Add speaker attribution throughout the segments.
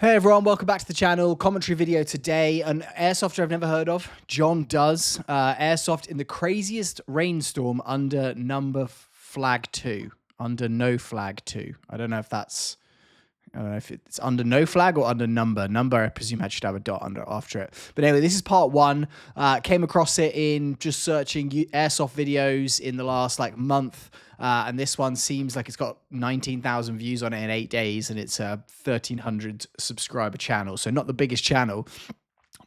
Speaker 1: Hey everyone, welcome back to the channel. Commentary video today. An airsofter I've never heard of, Jon Does. Airsoft in the craziest rainstorm under number flag 2. Under no flag 2. I don't know if it's under no flag or under number. Number, I presume I should have a dot after it. But anyway, this is part 1. Came across it in just searching airsoft videos in the last month. And this one seems like it's got 19,000 views on it in 8 days, and it's a 1,300 subscriber channel. So not the biggest channel,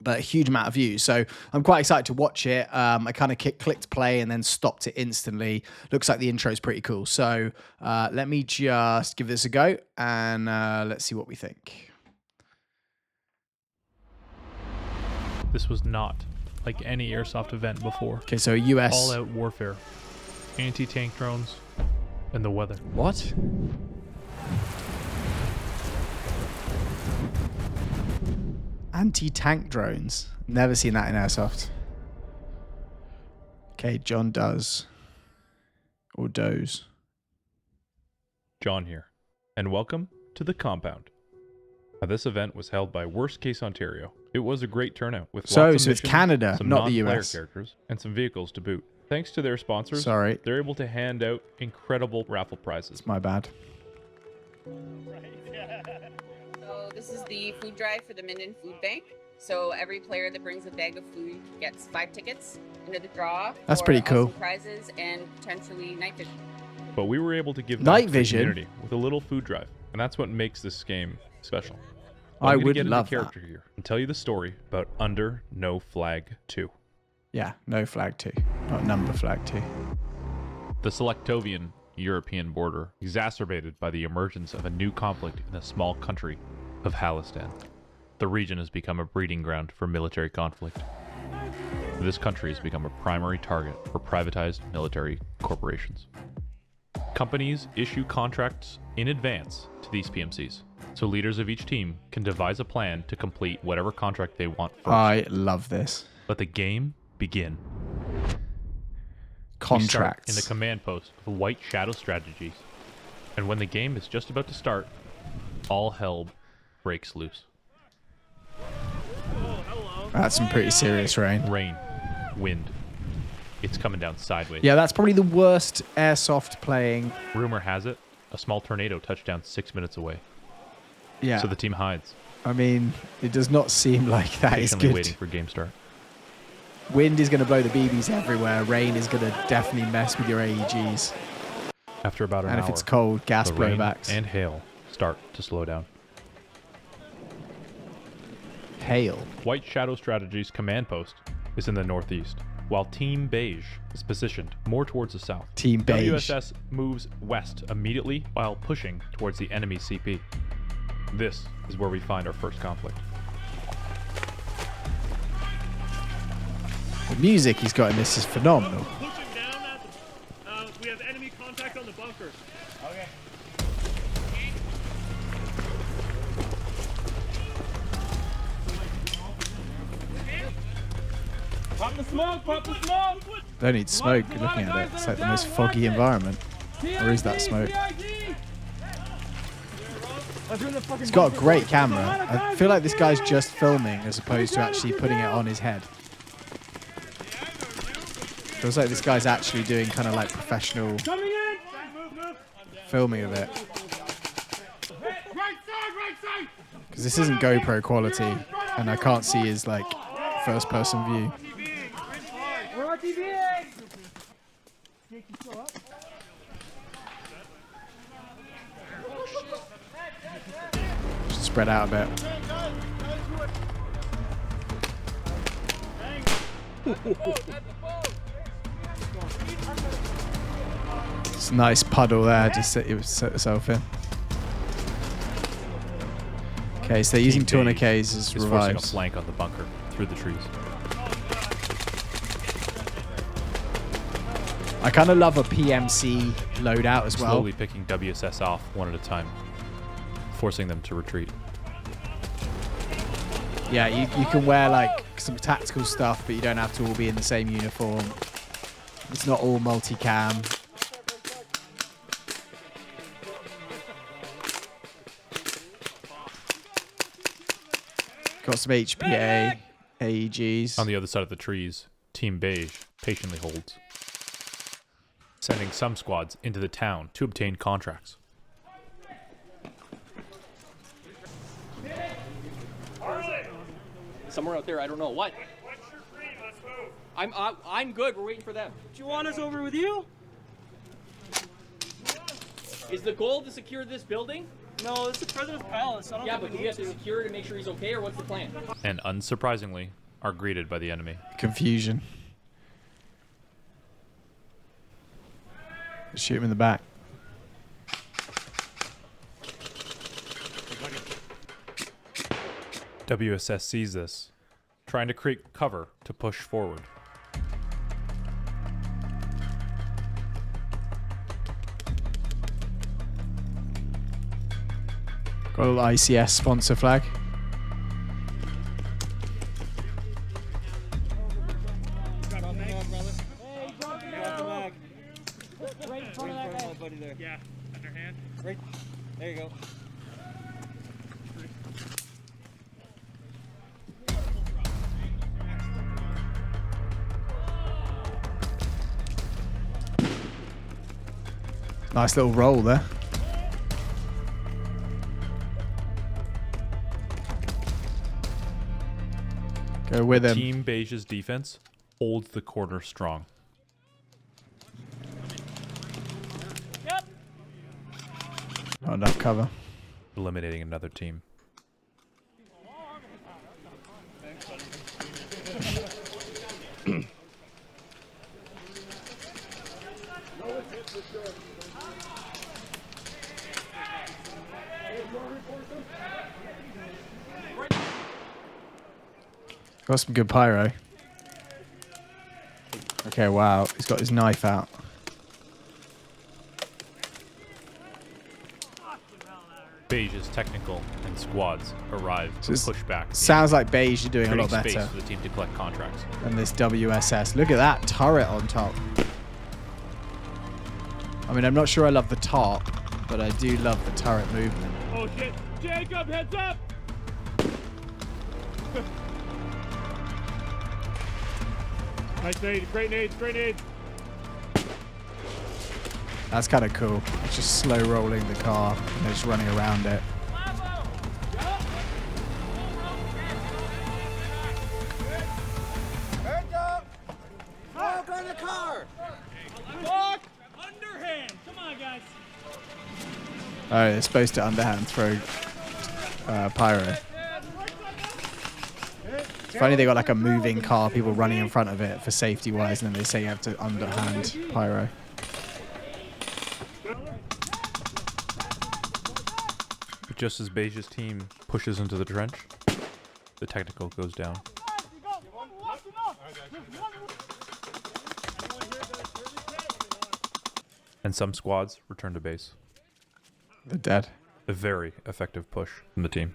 Speaker 1: but a huge amount of views. So I'm quite excited to watch it. I kind of clicked play and then stopped it instantly. Looks like the intro is pretty cool. So let me just give this a go, and let's see what we think.
Speaker 2: This was not like any airsoft event before.
Speaker 1: Okay, so US
Speaker 2: all-out warfare, anti-tank drones, and the weather.
Speaker 1: What? Anti-tank drones. Never seen that in airsoft. Okay, Jon Does. Or Does.
Speaker 2: John here, and welcome to the compound. This event was held by Worst Case Ontario. It was a great turnout with lots of
Speaker 1: it's
Speaker 2: missions,
Speaker 1: Canada,
Speaker 2: some
Speaker 1: not the
Speaker 2: non-player
Speaker 1: US.
Speaker 2: characters, and some vehicles to boot. Thanks to their sponsors,
Speaker 1: Sorry,
Speaker 2: they're able to hand out incredible raffle prizes.
Speaker 1: it's my bad.
Speaker 3: So this is the food drive for the Minden Food Bank. So every player that brings a bag of food gets 5 tickets into the draw.
Speaker 1: That's
Speaker 3: for
Speaker 1: pretty cool.
Speaker 3: awesome prizes and potentially night vision.
Speaker 2: But we were able to give
Speaker 1: Night
Speaker 2: back to the
Speaker 1: vision?
Speaker 2: community with a little food drive, and that's what makes this game special.
Speaker 1: I
Speaker 2: I'm gonna
Speaker 1: would
Speaker 2: get
Speaker 1: love
Speaker 2: into character here and tell you the story about Under No Flag 2.
Speaker 1: Yeah, no flag 2. Not number flag 2.
Speaker 2: The Selektovian European border, exacerbated by the emergence of a new conflict in the small country of Halistan. The region has become a breeding ground for military conflict. This country has become a primary target for privatized military corporations. Companies issue contracts in advance to these PMCs, so leaders of each team can devise a plan to complete whatever contract they want first.
Speaker 1: I love this.
Speaker 2: Let the game begin.
Speaker 1: Contracts.
Speaker 2: We start in the command post of White Shadow Strategies, and when the game is just about to start, all hell breaks loose.
Speaker 1: That's some pretty serious rain.
Speaker 2: Rain, wind, it's coming down sideways.
Speaker 1: Yeah, that's probably the worst airsoft playing.
Speaker 2: Rumor has it, a small tornado touched down 6 minutes away,
Speaker 1: Yeah,
Speaker 2: so the team hides,
Speaker 1: I mean, it does not seem like that is
Speaker 2: patiently
Speaker 1: good.
Speaker 2: waiting for game start.
Speaker 1: Wind is going to blow the BBs everywhere. Rain is going to definitely mess with your AEGs.
Speaker 2: After about an
Speaker 1: And
Speaker 2: hour,
Speaker 1: if it's cold, gas
Speaker 2: the rain
Speaker 1: blowbacks.
Speaker 2: and hail start to slow down.
Speaker 1: Hail.
Speaker 2: White Shadow Strategies command post is in the northeast, while Team Beige is positioned more towards the south.
Speaker 1: Team Beige.
Speaker 2: WSS moves west immediately while pushing towards the enemy CP. This is where we find our first conflict.
Speaker 1: The music he's got in this is phenomenal.
Speaker 4: Pushing down at the, we have enemy contact on the bunker. Okay. Pop the smoke! Pop the smoke!
Speaker 1: Don't need smoke looking at it. It's like the most foggy environment. Or is that smoke? He's got a great camera. I feel like this guy's just filming as opposed to actually putting it on his head. Feels like this guy's actually doing kind of like professional filming of it. Because this isn't GoPro quality, and I can't see his like first person view. Just spread out a bit. It's a nice puddle there, just set yourself in. Okay, so they're using
Speaker 2: Team
Speaker 1: 200Ks
Speaker 2: Beige
Speaker 1: as
Speaker 2: is forcing a
Speaker 1: revives.
Speaker 2: flank on the bunker through the trees.
Speaker 1: I kind of love a PMC loadout as well.
Speaker 2: Slowly picking WSS off one at a time, forcing them to retreat.
Speaker 1: Yeah, you can wear like some tactical stuff, but you don't have to all be in the same uniform. It's not all multicam. Got some HPA, AEGs.
Speaker 2: On the other side of the trees, Team Beige patiently holds, sending some squads into the town to obtain contracts.
Speaker 5: Somewhere out there, I don't know. What?
Speaker 4: Once you're free, let's move.
Speaker 5: I'm good. We're waiting for them.
Speaker 6: Do you want us over with you?
Speaker 5: Is the goal to secure this building?
Speaker 6: No, it's the president's palace. I don't
Speaker 5: Yeah,
Speaker 6: think
Speaker 5: but do
Speaker 6: we
Speaker 5: we have
Speaker 6: need
Speaker 5: to
Speaker 6: to.
Speaker 5: secure it and make sure he's okay, or what's the plan?
Speaker 2: And unsurprisingly, are greeted by the enemy.
Speaker 1: Confusion. Shoot him in the back.
Speaker 2: WSS sees this, trying to create cover to push forward.
Speaker 1: Got a little ICS sponsor flag.
Speaker 4: Yeah, underhand.
Speaker 6: Right. There you go.
Speaker 1: Nice little roll there. Go with him.
Speaker 2: Team Beige's defense holds the corner strong.
Speaker 6: Yep.
Speaker 1: Not enough cover.
Speaker 2: Eliminating another team.
Speaker 1: Got some good pyro. Okay, wow. He's got his knife out.
Speaker 2: Beige's technical and squads arrive
Speaker 1: So
Speaker 2: to
Speaker 1: it's-
Speaker 2: push back,
Speaker 1: Sounds like Beige are doing a
Speaker 2: creating
Speaker 1: lot
Speaker 2: space
Speaker 1: better
Speaker 2: for the team to collect contracts.
Speaker 1: than this WSS. Look at that turret on top. I mean, I'm not sure I love the top, but I do love the turret movement.
Speaker 4: Oh shit! Jacob, heads up! Nice nade, great nades, great nades.
Speaker 1: That's kind of cool. It's just slow rolling the car and they're just running around it.
Speaker 6: Underhand. Come on, guys.
Speaker 1: Oh, they're supposed to underhand throw pyro. It's funny they got like a moving car, people running in front of it for safety wise, and then they say you have to underhand pyro.
Speaker 2: But just as Beige's team pushes into the trench, the technical goes down. And some squads return to base.
Speaker 1: They're dead.
Speaker 2: A very effective push from the team.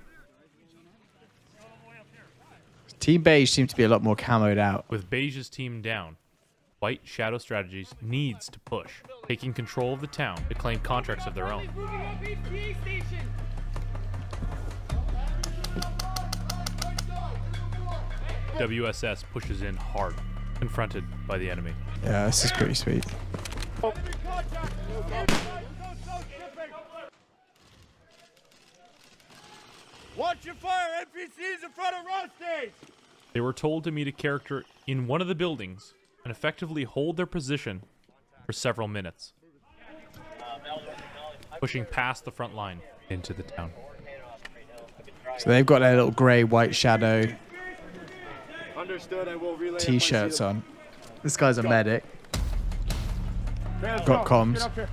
Speaker 1: Team Beige seems to be a lot more camoed out.
Speaker 2: With Beige's team down, White Shadow Strategies needs to push, taking control of the town to claim contracts of their own. WSS pushes in hard, confronted by the enemy.
Speaker 1: Yeah, this is pretty sweet.
Speaker 4: Watch your fire, NPCs in front of road stage!
Speaker 2: They were told to meet a character in one of the buildings and effectively hold their position for several minutes, pushing past the front line into the town.
Speaker 1: So they've got their little grey White Shadow
Speaker 4: Understood, I will relay.
Speaker 1: t-shirts on. This guy's a medic. Got comms.
Speaker 4: Spread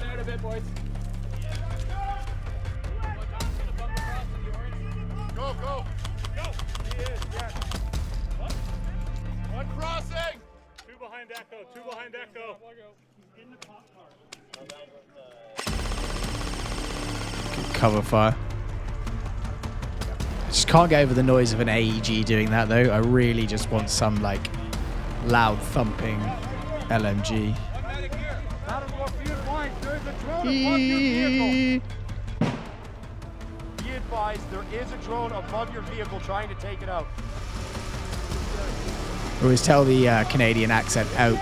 Speaker 4: out a bit, boys. Go, go! Go! He is, yes. What? One crossing! Two behind Echo, two behind Echo. In the cop car.
Speaker 1: Cover fire. I just can't get over the noise of an AEG doing that though. I really just want some like loud thumping LMG.
Speaker 4: advised, there is a drone above your vehicle trying to take it out.
Speaker 1: Always tell the Canadian accent out.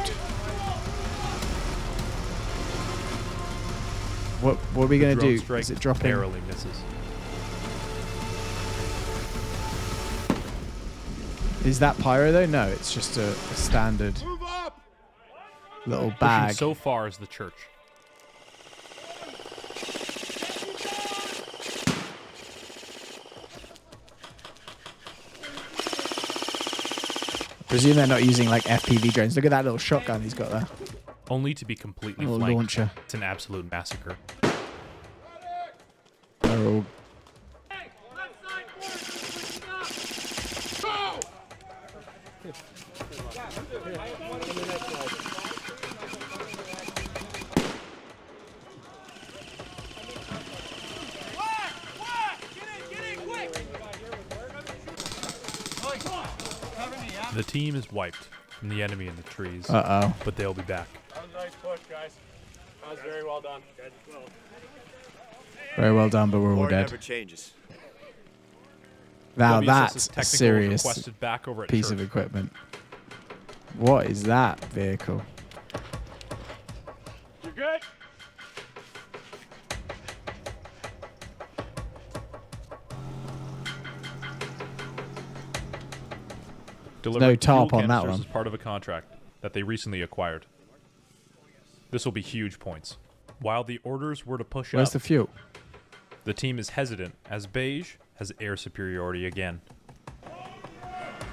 Speaker 1: What are we gonna do? Is it dropping?
Speaker 2: Narrowly misses.
Speaker 1: Is that pyro though? No, it's just a standard little bag.
Speaker 2: Pushing so far is the church.
Speaker 1: Presume they're not using like FPV drones. Look at that little shotgun he's got there.
Speaker 2: Only to be completely
Speaker 1: Little
Speaker 2: flanked.
Speaker 1: launcher.
Speaker 2: It's an absolute massacre.
Speaker 1: They're all
Speaker 2: The team is wiped from the enemy in the trees,
Speaker 1: Uh-oh.
Speaker 2: but they'll be back.
Speaker 4: That was a nice push, guys. That was very well done.
Speaker 1: Very well done, but we're all
Speaker 7: War
Speaker 1: dead.
Speaker 7: never changes.
Speaker 1: Now
Speaker 2: WSS's
Speaker 1: that's a
Speaker 2: technical was
Speaker 1: serious
Speaker 2: requested back over at
Speaker 1: piece
Speaker 2: church.
Speaker 1: of equipment. What is that vehicle?
Speaker 4: You good?
Speaker 2: Delivering
Speaker 1: no tarp
Speaker 2: fuel
Speaker 1: on that
Speaker 2: canisters
Speaker 1: one.
Speaker 2: as part of a contract that they recently acquired. This will be huge points. While the orders were to push
Speaker 1: Where's
Speaker 2: up,
Speaker 1: the fuel?
Speaker 2: the team is hesitant as Beige has air superiority again.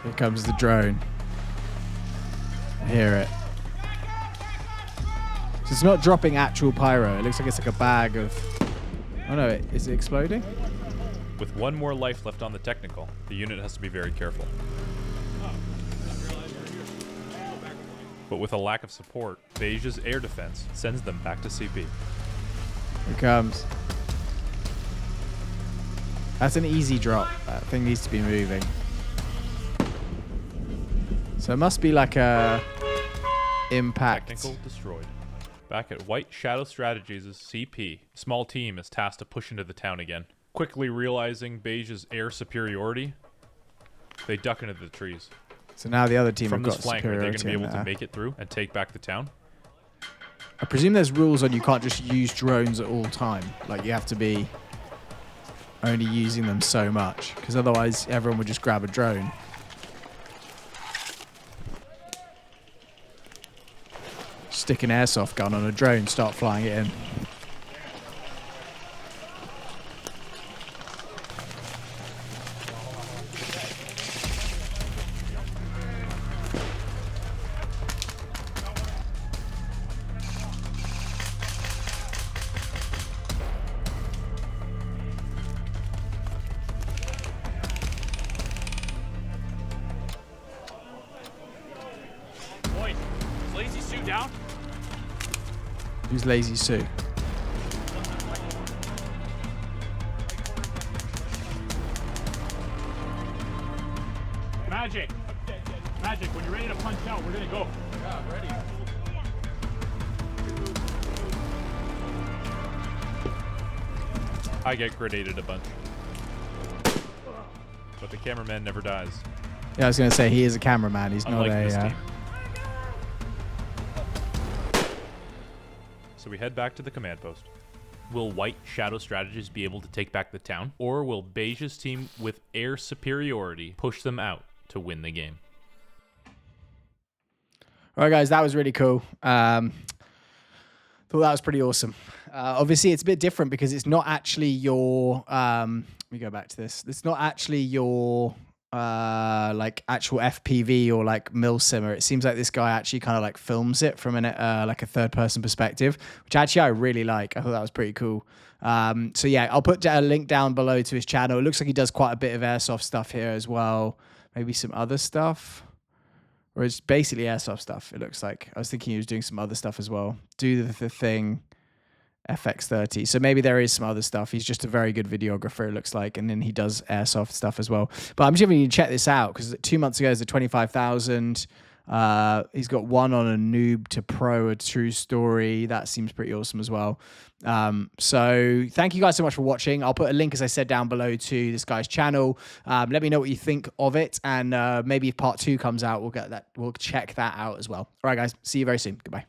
Speaker 1: Here comes the drone. I hear it. So it's not dropping actual pyro. It looks like it's like a bag of... Oh no, is it exploding?
Speaker 2: With one more life left on the technical, the unit has to be very careful. But with a lack of support, Beige's air defense sends them back to CP.
Speaker 1: Here it comes. That's an easy drop. That thing needs to be moving. So it must be like a impact.
Speaker 2: Technical destroyed. Back at White Shadow Strategies' CP, a small team is tasked to push into the town again. Quickly realizing Beige's air superiority, they duck into the trees.
Speaker 1: So now the other team
Speaker 2: From
Speaker 1: have
Speaker 2: this
Speaker 1: got
Speaker 2: flank, are they going to
Speaker 1: superiority
Speaker 2: be
Speaker 1: in
Speaker 2: able to
Speaker 1: there.
Speaker 2: make it through and take back the town?
Speaker 1: I presume there's rules on you can't just use drones at all time. Like you have to be only using them so much, because otherwise everyone would just grab a drone. Stick an airsoft gun on a drone, start flying it in.
Speaker 4: Boys, is Lazy Sue down?
Speaker 1: Who's Lazy Sue?
Speaker 4: Magic. Magic, when you're ready to punch out, we're gonna go. Yeah, ready.
Speaker 2: I get grenaded a bunch. But the cameraman never dies.
Speaker 1: Yeah, I was going to say he is a cameraman. He's
Speaker 2: Unlike
Speaker 1: not
Speaker 2: this
Speaker 1: a...
Speaker 2: team. So we head back to the command post. Will White Shadow Strategies be able to take back the town? Or will Beige's team with air superiority push them out to win the game?
Speaker 1: All right, guys, that was really cool. Thought that was pretty awesome. Obviously, it's a bit different because it's not actually your... let me go back to this. It's not actually your like actual FPV or like milsimmer. It seems like this guy actually kind of like films it from an like a third-person perspective, which actually I really like. I thought that was pretty cool. So yeah, I'll put a link down below to his channel. It looks like he does quite a bit of airsoft stuff here as well. Maybe some other stuff. Or it's basically airsoft stuff, it looks like. I was thinking he was doing some other stuff as well. Do the thing, FX30. So maybe there is some other stuff. He's just a very good videographer, it looks like. And then he does airsoft stuff as well. But I'm just going to check this out because 2 months ago it was at 25,000. He's got one on a noob to pro, a true story. That seems pretty awesome as well. So thank you guys so much for watching. I'll put a link, as I said, down below to this guy's channel. Let me know what you think of it, and maybe if part 2 comes out, we'll check that out as well. All right, guys, see you very soon. Goodbye.